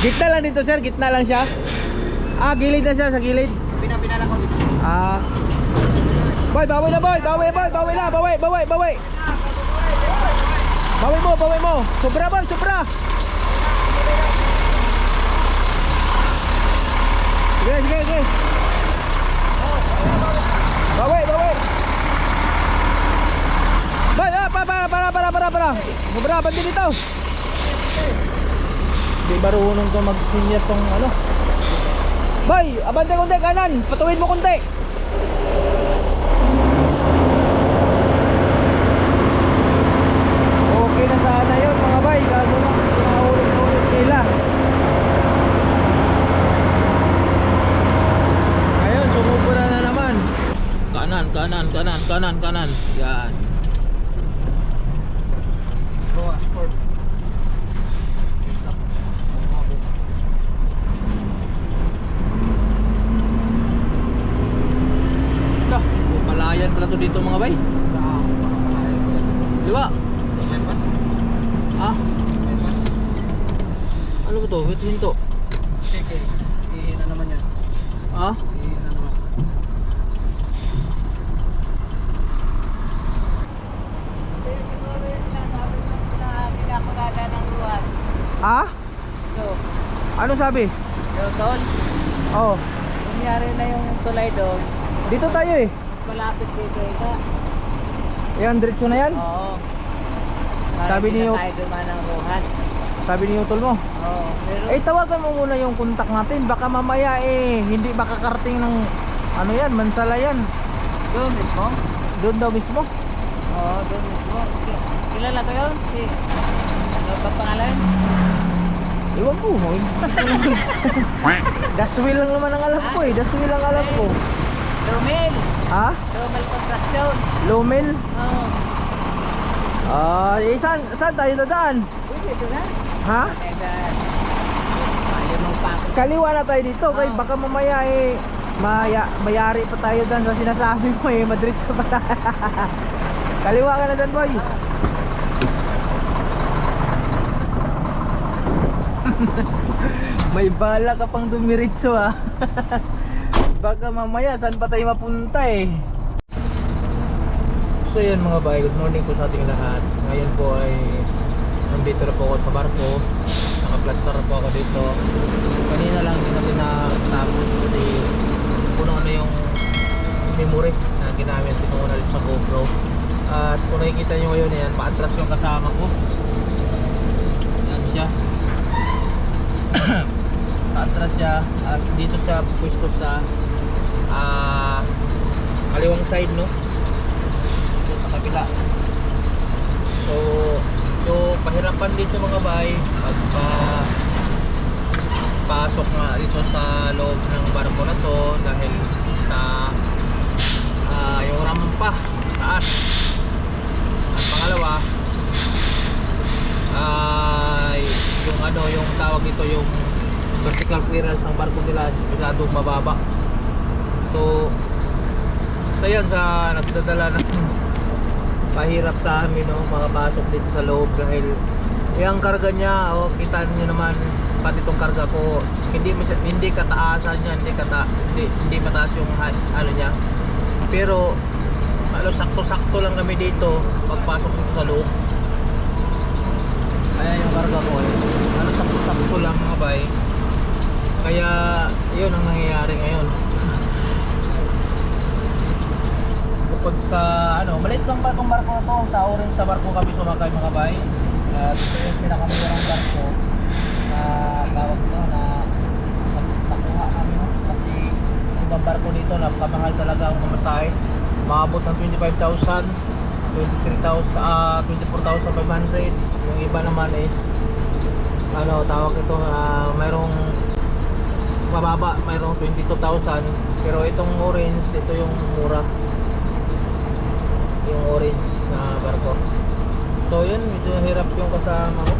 Gitna lang dito sir, gitna lang siya. Ah, gilid na siya, sa gilid. Pinala ko dito. Ah. Boy, bawi na boy, bawi boy, bawi na, bawi. Bawi mo. Sobra boy, sobra. Sige. Bawi. Boy, para. Sobra, bandi dito. Di marunong to mag-seniors tong ano. Boy, abante konti kanan, patuwid mo konti. Okay na sana yun mga bay, kaso lang pinaulit nila. Ngayon, sumubura na naman. Kanan. Yan. Roa Sport. Palayan pala to dito mga bay. Liwa. Ah, ano ba to? Wait, hinto. Sige, ihina naman yan. Ah? Ihina naman. Ah? So, Ano sabi? doon, Oh, nangyari na yung tulay doon. dito tayo eh. Malapit dito ito. Yan, diretso na yan. Oo. Sabi Hindi na niyo- tayo dumaan ng ruhan. Sabi ni Utol mo. Oo. Pero, Eh, tawagan mo muna yung kontak natin. Baka mamaya hindi makakarating ng ano yan, Mansala yan. doon mismo? Doon daw mismo. Oo, doon mismo. Kilala ko yun? Ano ba pangalan? Iwan ko. Daswil lang naman ang alam ko eh. Daswil lang alam ko. Lumel. Ha? Lumel Construction. Lumil? Oo. Ah, saan tayo dadaan? Pwede ito na. Ha? Ayaw mong pa. Kaliwa na tayo dito. Kay Oo. baka mamaya mayari pa tayo dyan sa sinasabi mo eh. Madritso pa tayo. Kaliwa ka na dyan boy. May bala ka pang dumiritso ah. Baka mamaya saan pa tayo mapunta eh. So yun mga bay, good morning po sa ating lahat. Ngayon po ay nandito na po ako sa barko. Naka-plaster na po ako dito. Kanina lang din natin natapos kasi puno na yung memory na ginamit ko ulit sa GoPro. At kung nakikita nyo ngayon yan, paatras yung kasama ko. Yan siya. Paatras siya at dito siya pwesto sa kaliwang side no, dito sa kabila. So pahirapan dito mga bay pag pasok nga dito sa loob ng barko na to dahil sa yung rampa taas. At pangalawa ay yung ano, yung tawag dito yung vertical clearance ng barko nila is masyadong mababa. So isa yan sa nagdadala ng pahirap sa amin no, makapasok dito sa loob dahil yung karga niya, kita niyo naman pati itong karga ko hindi kataasan niya, hindi mataas yung ano niya, pero sakto-sakto lang kami dito pagpasok dito sa loob. Kaya yung karga ko sakto-sakto lang mga bay. Kaya yun ang nangyayari ngayon. Bukod sa maliit lang barko na to. Sa orange sa barko kami sumakay mga bay. At ito yung pinakamurang barko na tawag ito na nakuha kami no? Kasi yung ibang barko dito napakamahal talaga ang mamasahe. Maabot ng 25,000, 24,500. Yung iba naman is tawag ito mayroong mababa, mayroong 22,000, pero itong orange, ito yung mura, yung orange na barko. So yun, medyo hirap yung kasama ko.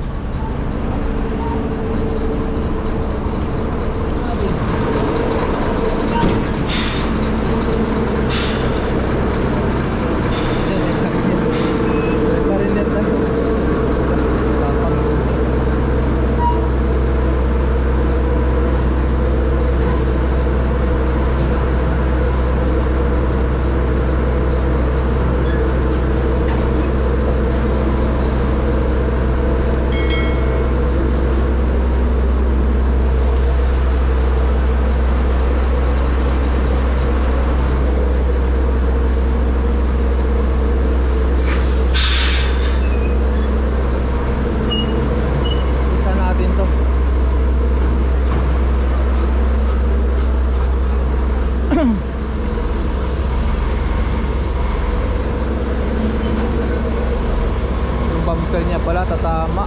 din to. Yung bumper niya pala tatama.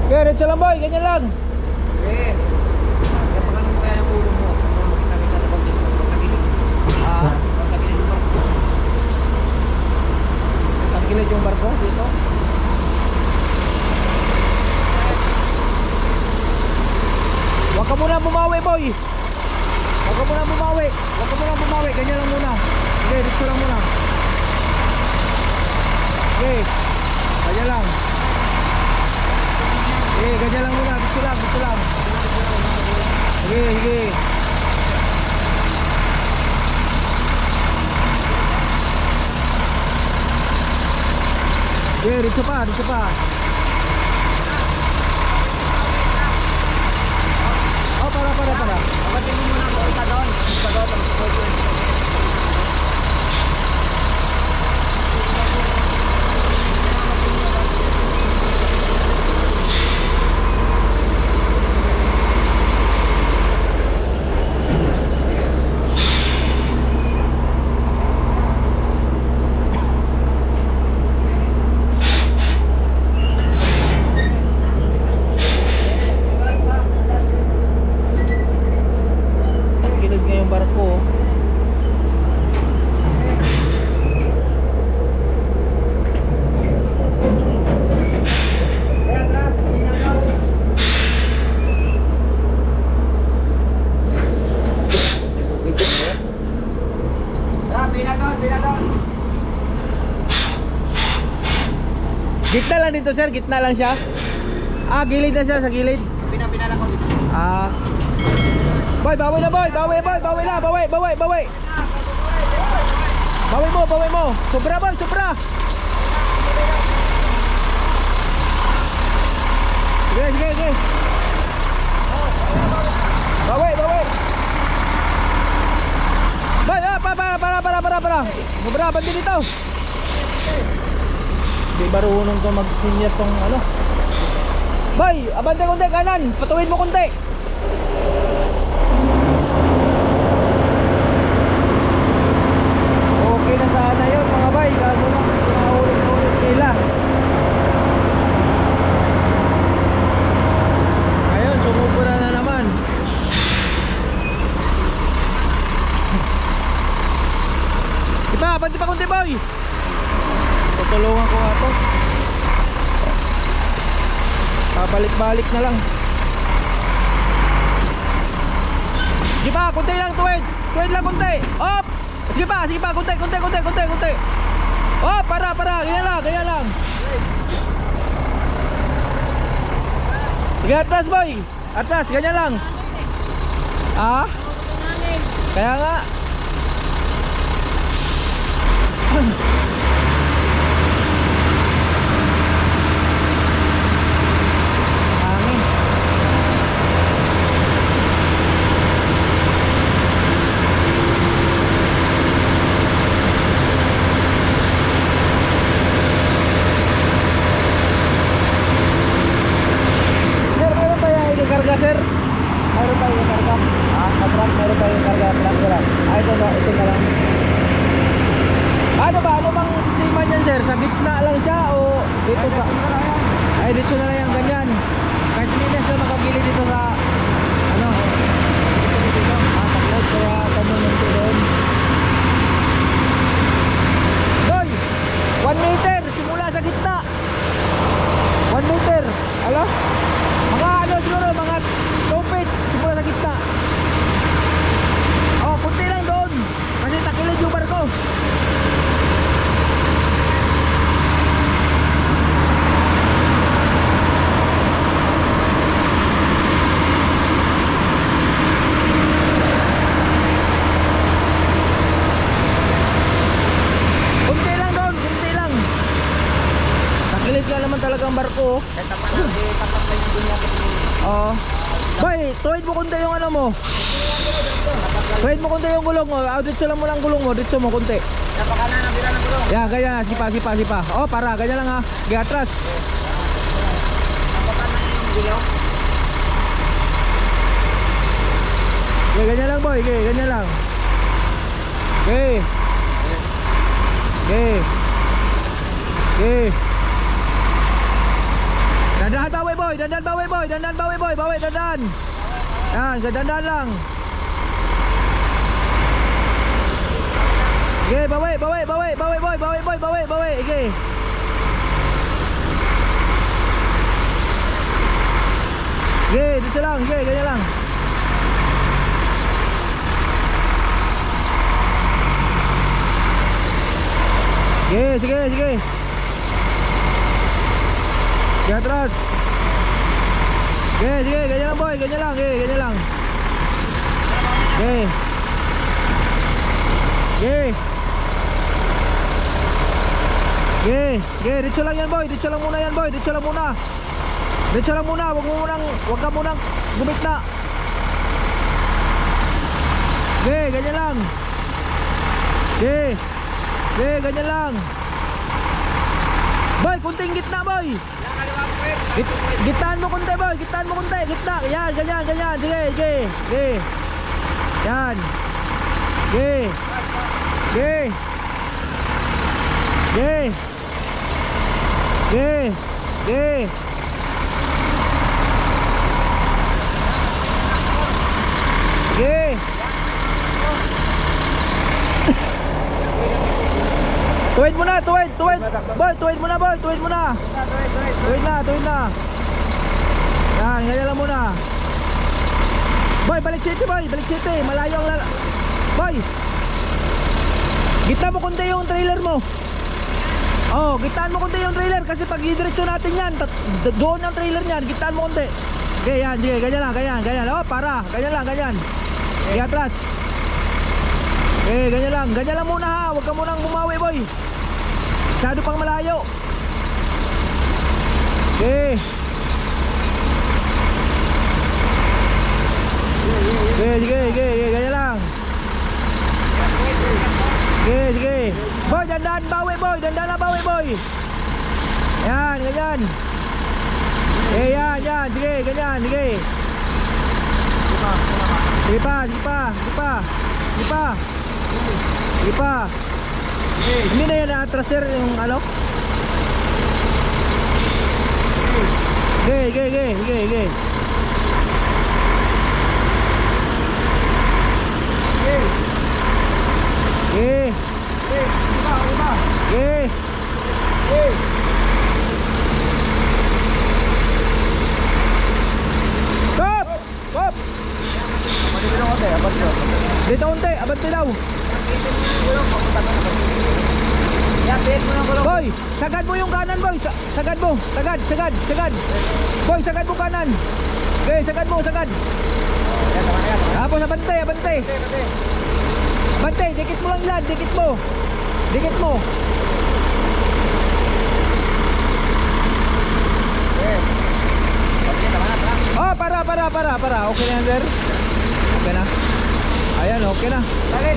Kaya diretso lang boy, ganyan lang. Eh. Kaya pag anong kaya ang ulo mo, kung makita na pag dito, pagkagilid. Ah, Pagkagilid mo. nagkakilid yung barko dito. Huwag ka muna bumawi boy. Huwag ka muna bumawi. Huwag ka muna bumawi, ganyan lang muna. Okay, diretso lang muna. Okay, ganyan lang. Okay, ganyan lang muna, diretso lang, diretso lang. Sige, sige. Okay, diretso pa, diretso pa. Oh, para. Pagkatin mo muna ako, isa doon. Isa doon, tapos doon. Kilid nga yung barko. Pinadon. Gitna lang dito sir, gitna lang siya. Ah, gilid na siya, sa gilid. Pinala ko dito. Ah. Boy, bawi na boy, bawi na, bawi. Bawi mo. Sobra boy, sobra. Sige. Bawi. Boy, para. Sobra, bandi dito. Di marunong to mag-seniors tong ano. Boy, abante konti kanan, patuwid mo konti. Okay na sana yun mga bay, kaso na pinaulit nila. Ngayon, sumubura na naman. Abante pa konti boy. Tutulungan ko nga to. Pabalik-balik na lang. Sige pa, konti lang, tuwid lang konti. Op! Sige pa, konti. Oh, para, ganyan lang. Sige, atras boy. Atras, ganyan lang. Ah? Kaya nga. Hangin. Sir, meron ba yung ikarga sir? Meron ba yung ikarga? Katrak, meron ba yung ikarga? Ito na lang. Ano bang sistema niyan sir? Sa gitna lang siya o dito sa... Ay, dito na lang yung ganyan. Kahit hindi na siya makagili dito sa... Ano? Dito. Sa cloud. Kaya tanong ng barko. Tapat lang yung gulong ko. Oo. Boy, tuwid mo kunti yung ano mo. Tuwid mo kunti yung gulong mo. Dito lang mo lang gulong mo. Dito mo kunti. Napakanan ang bila ng gulong. Yan, ganyan. Sipa. Oh, para. Ganyan lang ha. Ganyan atras. Napakanan yung gulong. Okay, ganyan lang boy. Okay, ganyan lang. Okay. Okay. Okay. Dandan bawi boy. Dandan bawi boy. Dandan bawi boy. Bawi dandan. Yan, dandan lang. Okay, bawi boy. Bawi. Okay. Okay, dito lang. Okay, ganyan lang. Sige. Sige atras. Sige, ganyan lang boy, ganyan lang. Dito lang yan boy, dito lang muna yan boy, dito lang muna, wag ka munang gumit na. Ganyan lang. Ganyan lang. Boy, kunting gitna boy. Gitaan mo kunti boy, gitna. Yan, ganyan. Sige. Yan. Tuwid mo na. Boy, tuwid mo na. Tuwid na. Yan, ganyan lang muna. Boy, balik city. Malayo ang boy. Gitna mo kunti yung trailer mo. Oh, gitaan mo kunti yung trailer kasi pag idiretso natin yan, doon ang trailer niyan, gitaan mo kunti. Okay, yan, sige, ganyan lang. Oh, para, ganyan. Okay, atras. Ganyan lang muna ha, huwag ka munang bumawi boy. Masyado pang malayo. Okay, ganyan lang. Sige. Boy, dandan bawi boy. Yan, ganyan. Yan, sige, ganyan, sige. Sige pa. Hindi na yan atras sir yung ano. Okay. Stop! Dito unti, abante daw. Boy, sagad mo yung kanan boy. Sagad mo. Sagad. Boy, sagad mo kanan. Okay, sagad mo. Tapos abante. Bante, dikit mo lang yan, dikit mo. Oh, para. Okay na yan, sir. Okay na. Ayan, okay na.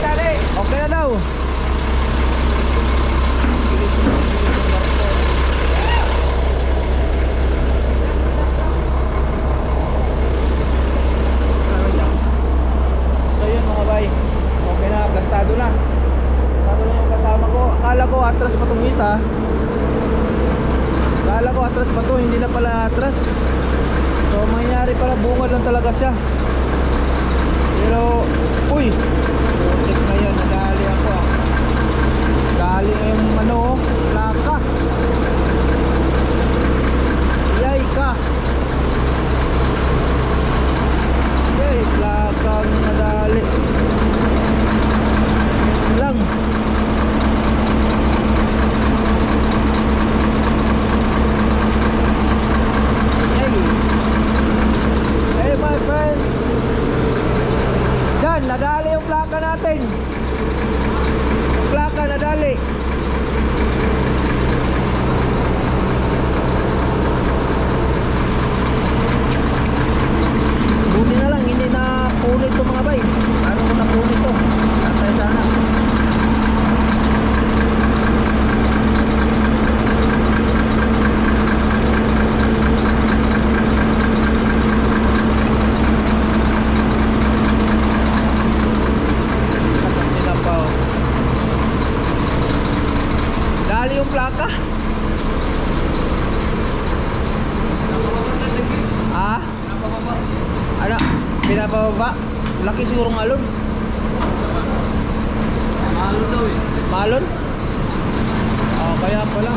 Dali. Okay na daw. So yun mga bay. Okay na, plastado na yung kasama ko. Akala ko atras pa itong isa. Hindi na pala atras. So mangyari pala, bungad lang talaga siya. Pero uy, putik na yan, nadali ako ah. Dali na yung ano, plaka. Yay ka. Okay, plakang nadali lang. Hey my friend, dyan, nadali yung plaka natin. Yung plaka nadali. malaki siguro ng alon. Mahalo daw eh. Malon? Kaya pala.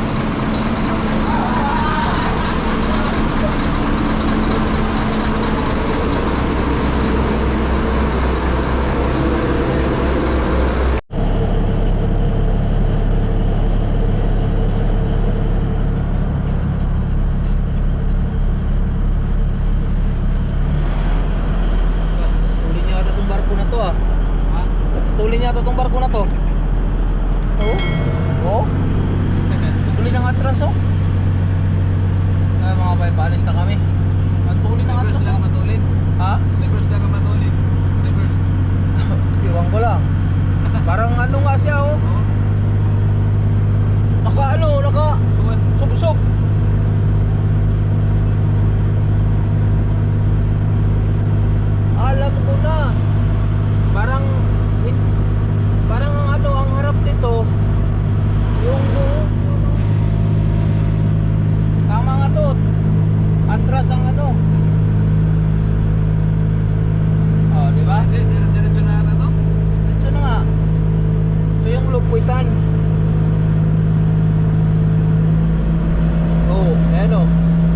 Tulin niya ata itong barko na to ah. Ha? Tulin niya ata itong barko na to. Oo? Oo? Tuli ng atras oh. Ay mga bay, paalis na kami. Tuli ng Reverse atras lang oh. matulid. Ha? Reverse lang matulid. Reverse. Iwan ko lang. Parang ano nga siya oh. Oo. Naka Tuwan. subsok. Alam ko na. Parang ang ano, ang harap nito yung tama nga to. Atras ang ano. Oh, di ba? Hindi, diretso na ata to. Ito na nga. Ito yung lupuitan. Oh, ayan o.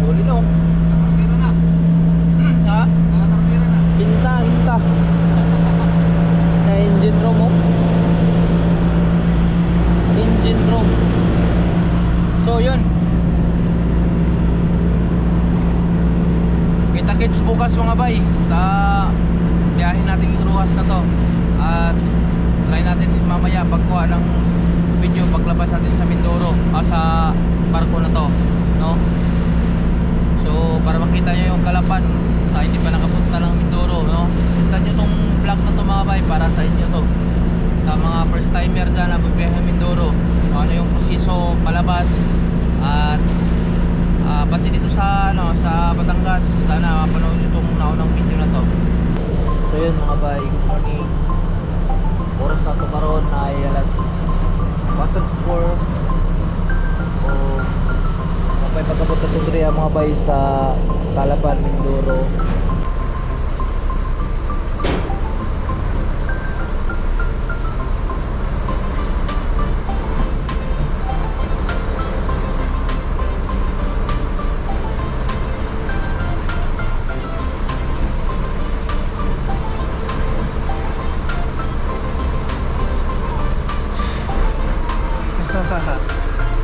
Huli no. Nakarsira na. Ha? Nakarsira na. Hinta. Na engine room oh. Engine room. So yun. Kita-kits bukas mga bay sa biyahe natin yung Ruhas na to. At try natin mamaya pagkuha ng video paglabas natin sa Mindoro sa barko na to, no? So para makita nyo yung Kalapan sa hindi pa nakapunta ng Mindoro, no? Sundan nyo tong vlog na to mga bay para sa inyo to. Sa mga first timer dyan na magbiyahe Mindoro, ano yung proseso palabas at pati dito sa sa Batangas. Sana mapanood nyo itong naunang video na to. So yun mga bay, good morning. Oras na ito karoon ay alas 4:04. O may pagkabot na tundriya mga bay sa Kalapan, Mindoro.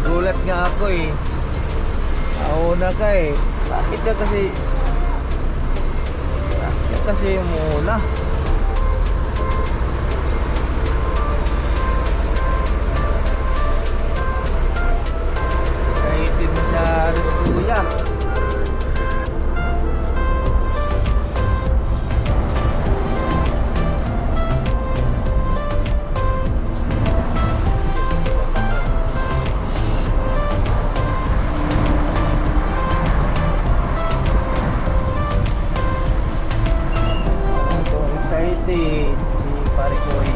Gulat nga ako eh. Nauna ka eh. Bakit kasi muna? Excited masyado si kuya. Si Pare Koy.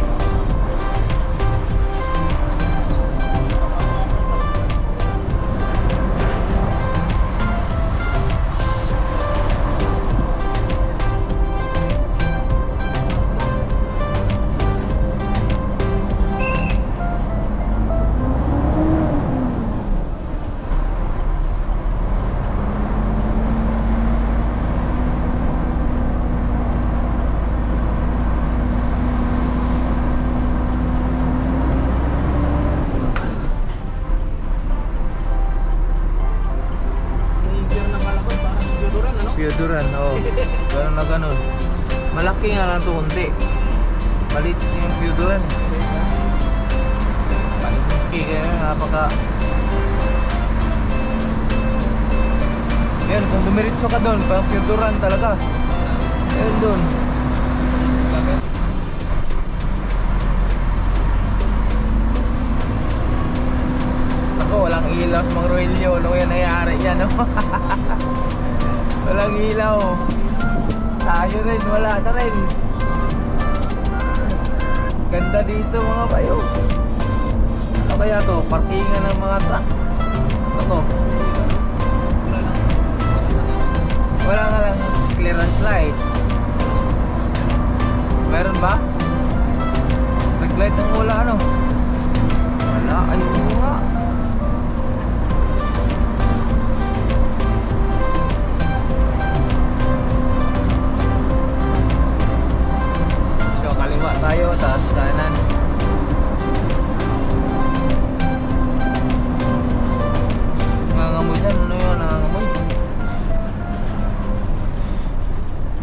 Pioduran, oh. Ganun na ganun. Malaki nga lang ito, kunti. Malit yung Pioduran. Malaki kaya napaka... Yan, kung dumiritso ka doon, parang Pioduran talaga. Yan doon. Ako, walang ilaw sa mga Roelio. Ano yan nangyari yan, no? Walang ilaw. Tayo rin, wala na rin. Ganda dito mga bayo. Ano kaya to? Parkingan ng mga truck. Ano to? Wala nga lang clearance light. Meron ba? Red light ng wala ano? Wala, ay oo nga. So kaliwa tayo, taas kanan. Nangangamoy dyan, ano yun? Nangangamoy.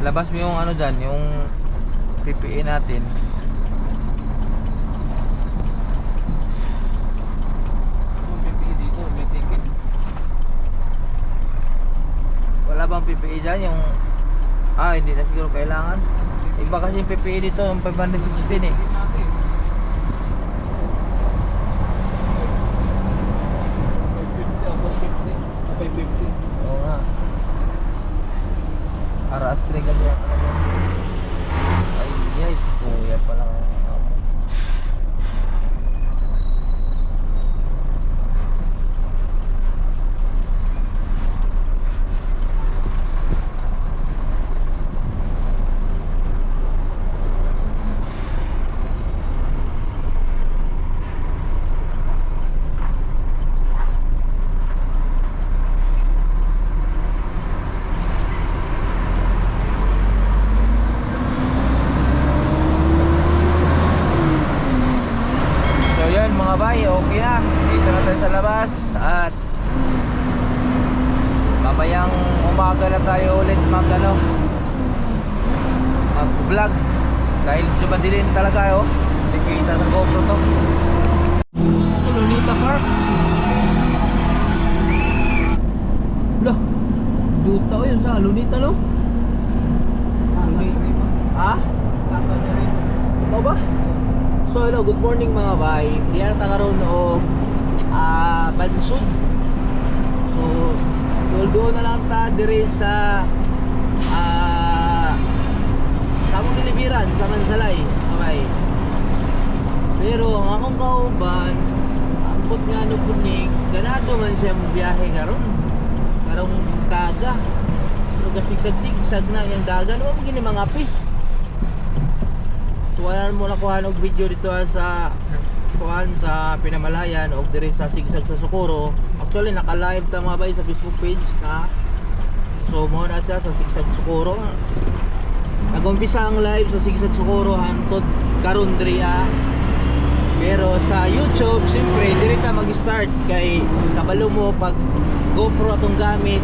Labas mo yung ano dyan, yung PPE natin. Yung PPE dito, may ticket. Wala bang PPE dyan? Yung... hindi na siguro kailangan. Iba kasi yung PPE dito, yung 516 eh. Natin. 550. Oo nga. Para astre kasi ang ano mo. Ay, yes. Kuya pa lang ang amo. So yan mga bay, okay na. Dito na tayo sa labas at mamayang umaga na tayo ulit mag vlog dahil dumadilim talaga hindi kita sa GoPro to. Lunita Park. Lah, duta yun sa Lunita no? Ha? Ikaw ba? So hello, good morning mga bay. Diyan ta karon og Bansud. So tuldo na lang ta dire sa Samong Dilibiran sa Mansalay, okay. Pero ang akong kauban, ambot nga no punig, ganado man siya mo biyahe karon. Karong kaga. Pero kasigsag-sigsag na yung dagan, mo gini mga api. Tuwanan mo na kuhan og video dito sa kuhan sa Pinamalayan og dire sa Sigsag sa Socorro. Actually naka-live ta mga bay sa Facebook page na. So mo na siya sa Sigsag Socorro. Nag-umpisa ang live sa Sigsag Socorro hantod karon diri Pero sa YouTube siyempre diri ta mag-start kay kabalo mo pag GoPro atong gamit.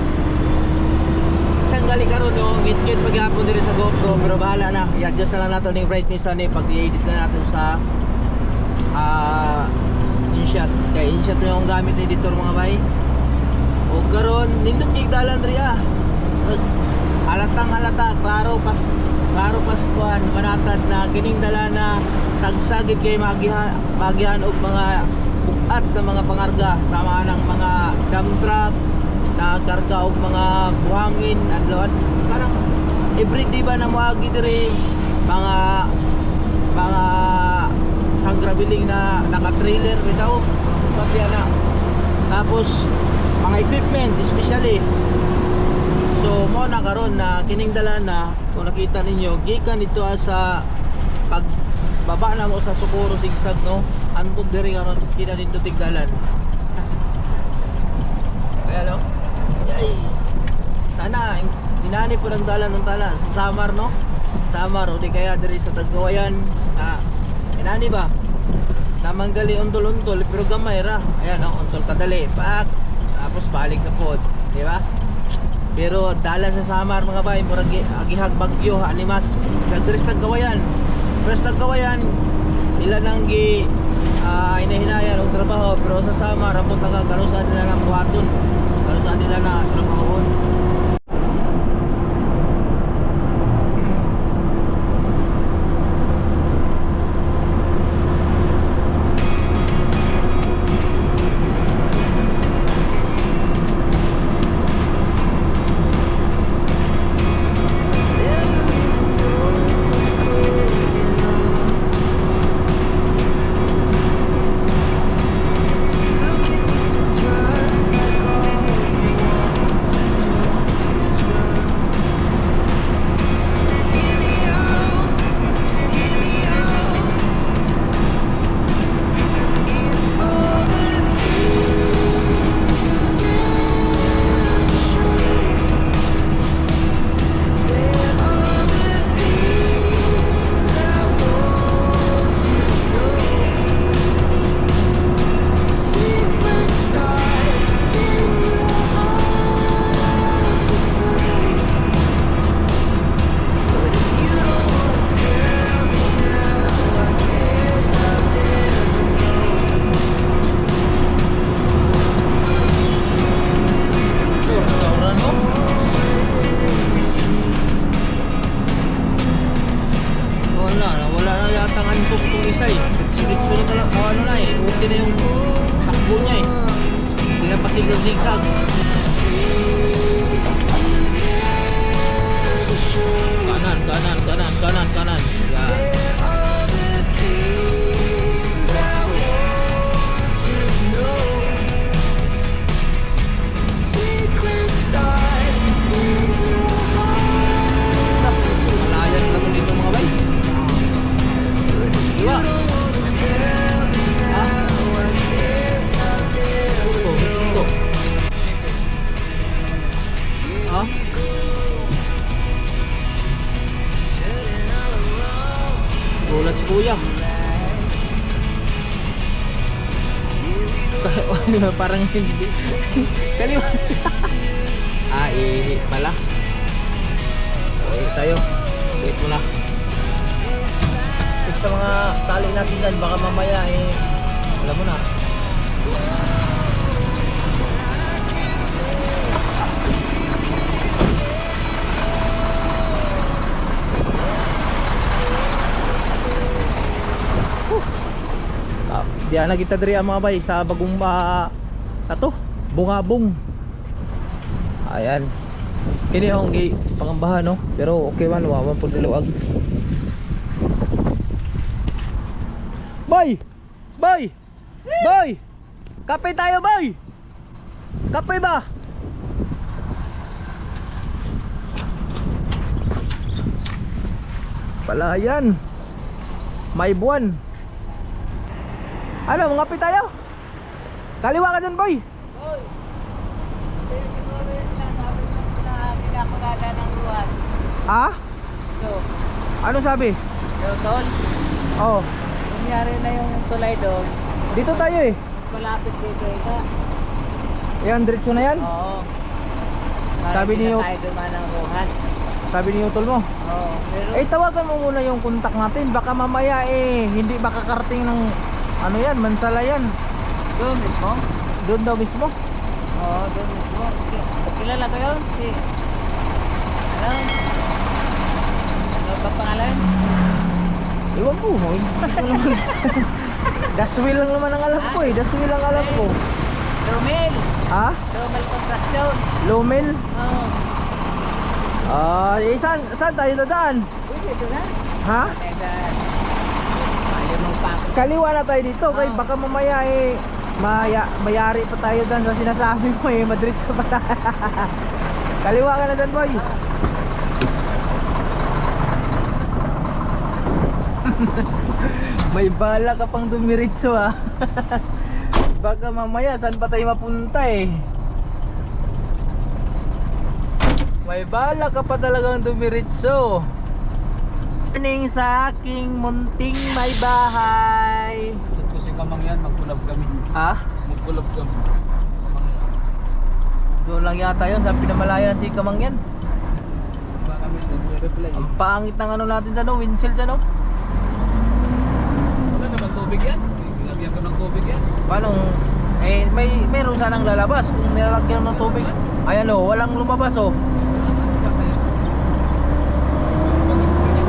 Isang gali karon ngit-ngit paghapon diri sa GoPro pero bahala na. I-adjust na lang nato ning brightness ani pag i-edit na natin sa InShot. Kay InShot yung gamit ni editor mga bay. O karon nindot kay dalan diri Tapos halatang halata klaro pas kuan manatad na kining dala na tagsagid kay magihan og mga bukat na mga pangarga sama ng mga dump truck na karga og mga buhangin adlon parang everyday ba na moagi diri mga sangrabiling na naka-trailer bitaw pati na tapos mga equipment especially. So mo na karon na kining dala na kung nakita ninyo gikan dito sa pagbaba na mo sa Socorro Sigsag no antod diri karon kita dito tigdalan. Kaya no ay sana dinani po ng dalan ng tala sa Samar no Samar o di kaya diri sa Tagkawayan inani ba namanggali untol-untol pero gamay ra ayan untol kadali pak tapos balik na pod di ba? Pero dalan sa Samar mga bay murag agihag bagyo animas nagdiri sa Tagkawayan pero sa Tagkawayan ilan ang hinahinayan og trabaho pero sa Samar apot kanusan nila ng buhaton kanusan nila na trabahoon. Diretso na talaga, ano na eh, okay na yung takbo niya eh. Hindi na pa zigzag. Kanan. Yan. Malayan na ito dito mga bay. Diba? Ha? Ito. Ha? Gulat si kuya. Parang hindi. Kaliwa. Pala. Okay tayo. Wait mo na. Check sa mga tali natin dyan. Baka mamaya alam mo na. Diyan na kita diri mga bay sa bagong ato bungabong. Ayan. Kini hong pangambahan no, pero okay man wawan pud diluag. Bay! Bay! Bay! Kape tayo bay! Kape ba? Palayan. May buwan. Ano, mga tayo? Kaliwa ka dyan, boy. Hoy! Pero siguro yun na sabi mo na pinapagala ng luwan. Ha? So, Ano sabi? yung tol, Oh, nangyari na yung tulay doon. dito tayo eh. Malapit dito ito. Yan, diretso na yan. Oo. Sabi Hindi na niyo- tayo dumaan ng luhan. Sabi ni Utol mo. Oo. Pero, Tawagan mo muna yung kontak natin. Baka mamaya hindi makakarating ng ano yan, mansala yan. doon mismo? Doon daw mismo. Oo, doon mismo. Kilala ko yun? Ano? Ano ba pangalan? Iwan ko. Daswil lang naman ang alam ko eh. Daswil ang alam ko. Lumel! Ha? Lumel Construction. Lomel? Oo. Saan tayo dadaan? Pwede doon na. Ha? Teka. Ayaw mong pakit. Kaliwa na tayo dito. Kay Oo. baka mamaya mayari pa tayo doon sa sinasabi mo eh. Madritso pa tayo. Kaliwa ka na doon, boy. May bala ka pang dumiritso ah. Baka mamaya saan pa tayo mapunta eh. May bala ka pa talagang dumiritso. Morning sa aking munting may bahay. Ito po si Kamang yan, magkulab kami. Ah? Magkulab kami. Doon lang yata yun sa Pinamalayan si Kamangyan. Ba kami nag-reply. Ang pangit ng ano natin dyan, windshield dyan. Wala naman tubig yan. Nilagyan ko ng tubig yan. Paano? Meron sanang lalabas kung nilalagyan ng tubig. Ayan walang lumabas Kasi ba tayo? Pag-spray yan.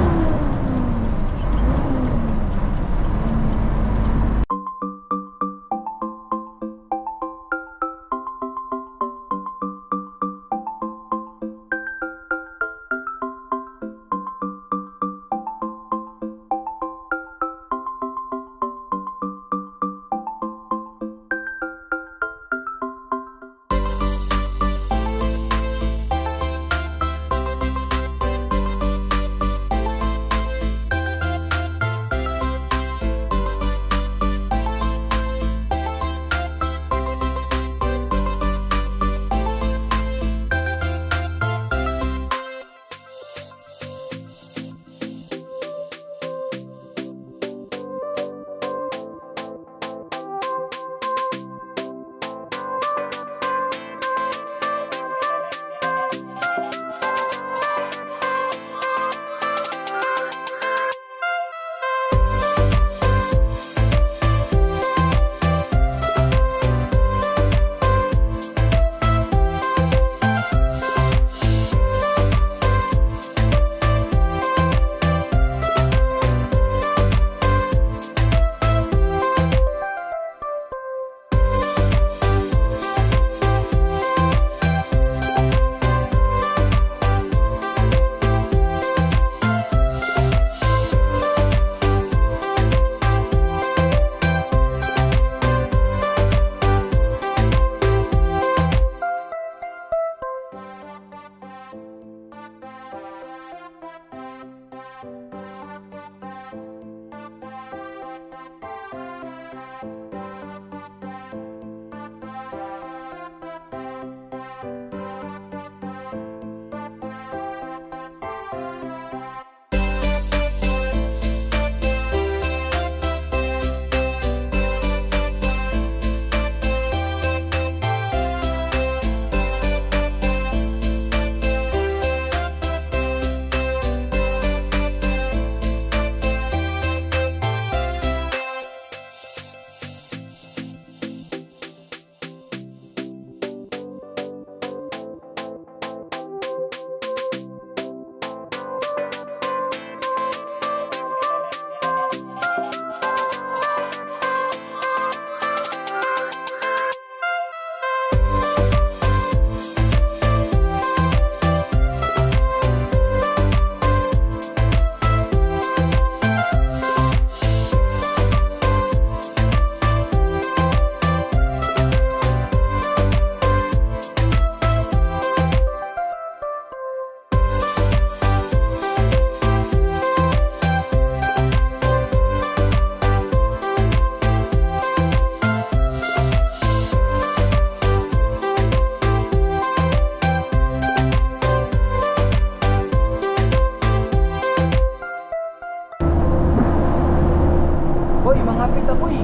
mga pita boy.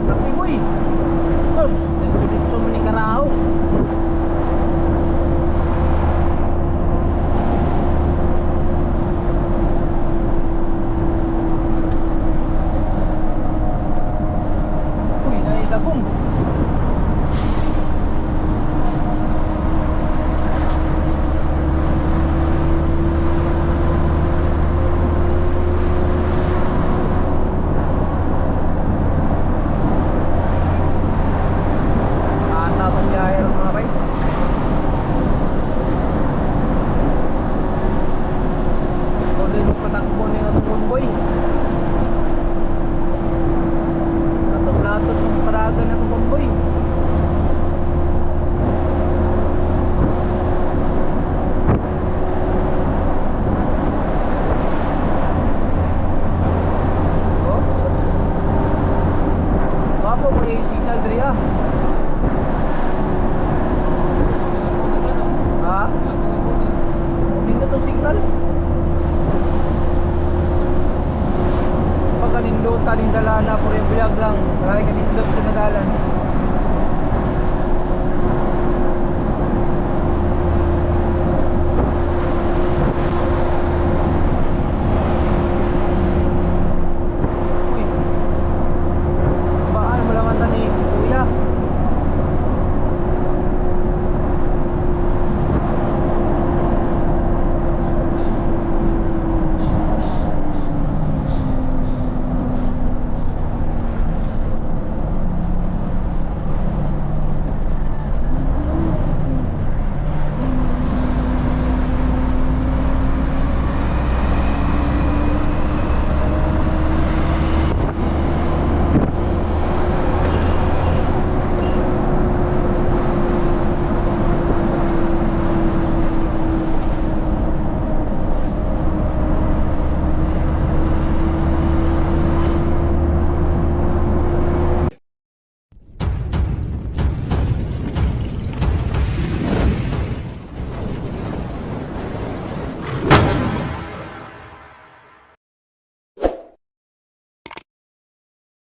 Tapi boy. Sos, dito man ni karaho. Uy, nailagong. Ata tong biyahe ng mga bay. Ito din yung patakbo ni atong convoy. Latos-latos yung paragan ng convoy. Oh, Wapo may signal diri ah. Ha? Nindot ang signal? Pag kanindot, taning dalana, puri buyag lang. Maraming kanindot sa nadalan.